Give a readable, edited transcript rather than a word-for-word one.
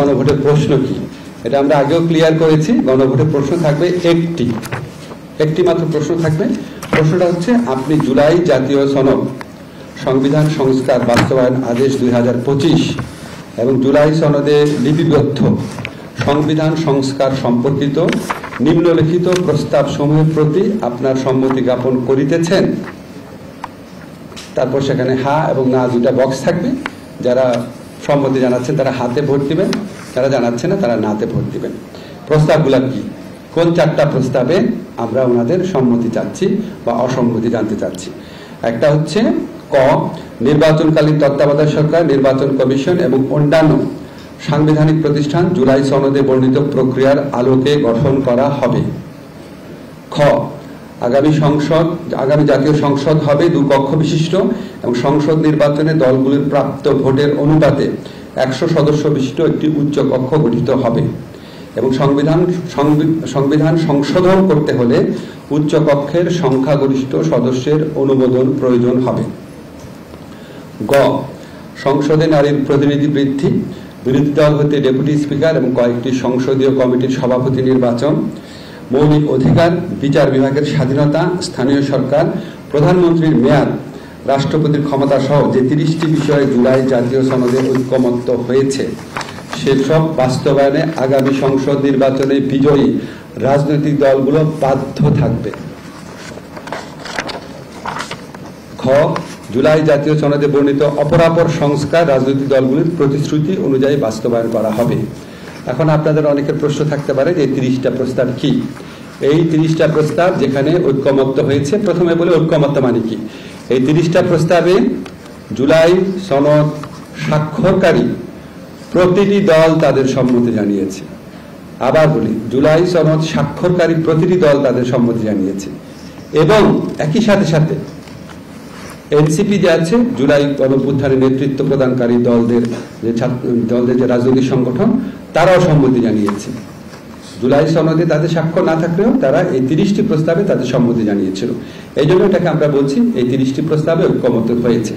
গণভোটের প্রশ্ন কি এটা আমরা আগেও ক্লিয়ার করেছি। গণভোটের প্রশ্ন থাকবে একটি মাত্র প্রশ্ন থাকবে। প্রশ্নটা হচ্ছে, আপনি জুলাই জাতীয় সনদ সংবিধান সংস্কার বাস্তবায়ন আদেশ 2025 এবং জুলাই সনদে লিপিবদ্ধ সংবিধান সংস্কার সম্পর্কিত নিম্নলিখিত প্রস্তাব সমূহের প্রতি আপনার সম্মতি জ্ঞাপন করিতেছেন। তারপর সেখানে হ্যাঁ এবং না দুটা বক্স থাকবে। যারা সম্মতি জানাচ্ছেন তারা হাতে ভোট দিবেন, যারা জানাচ্ছে না তারা নাতে ভোট দিবেন। প্রস্তাবগুলো কি, কোন চারটা প্রস্তাবে আমরা ওনাদের সম্মতি চাচ্ছি বা অসম্মতি জানতে চাচ্ছি? একটা হচ্ছে ক, নির্বাচনকালীন তত্ত্বাবধায়ক সরকার, নির্বাচন কমিশন এবং অন্যান্য সাংবিধানিক প্রতিষ্ঠান জুলাই সনদে বর্ণিত প্রক্রিয়ার আলোকে গঠন করা হবে। খ, আগামী জাতীয় সংসদ হবে দুকক্ষ বিশিষ্ট এবং সংসদ নির্বাচনে দলগুলির প্রাপ্ত ভোটের অনুপাতে 100 সদস্য বিশিষ্ট একটি উচ্চ কক্ষ গঠিত হবে এবং সংবিধান সংশোধন করতে হলে উচ্চ কক্ষের সংখ্যাগরিষ্ঠ সদস্যের অনুমোদন প্রয়োজন হবে। গ, সংসদে নারীর প্রতিনিধি বৃদ্ধি, বিরোধী দল হতে ডেপুটি স্পিকার এবং কয়েকটি সংসদীয় কমিটির সভাপতি নির্বাচন, মৌলিক অধিকার, বিচার বিভাগের স্বাধীনতা, স্থানীয় সরকার, প্রধানমন্ত্রীর মেয়াদ, রাষ্ট্রপতির ক্ষমতা সহ যে 30টি বিষয়ে জুলাই জাতীয় সনদে ঐকমত্য হয়েছে সেসব বাস্তবায়নে আগামী সংসদ নির্বাচনে বিজয়ী রাজনৈতিক দলগুলো বাধ্য থাকবে। খ, জুলাই জাতীয় সনদে বর্ণিত অপরাপর সংস্কার রাজনৈতিক দলগুলির প্রতিশ্রুতি অনুযায়ী বাস্তবায়ন করা হবে। এখন আপনাদের অনেকের প্রশ্ন থাকতে পারে যে 30টা প্রস্তাব কি? এই 30টা প্রস্তাব যেখানে ঐকমত্য হয়েছে, প্রথমে বলে ঐকমত্য মানে কি। এই 30টা প্রস্তাবে জুলাই সনদ স্বাক্ষরকারী প্রতিটি দল তাদের সম্মতি জানিয়েছে। আবার বলি, জুলাই সনদ স্বাক্ষরকারী প্রতিটি দল তাদের সম্মতি জানিয়েছে এবং একই সাথে এনসিপি যে আছে, জুলাই গণঅভ্যুত্থানের নেতৃত্ব প্রদানকারী দলদের যে রাজনৈতিক সংগঠন, তারাও সম্মতি জানিয়েছে। জুলাই সনদে তাদের স্বাক্ষর না থাকলেও তারা এই 30টি প্রস্তাবে তাদের সম্মতি জানিয়েছিল। এই জন্য এটাকে আমরা বলছি এই 30টি প্রস্তাবে ঐকমত্য হয়েছে।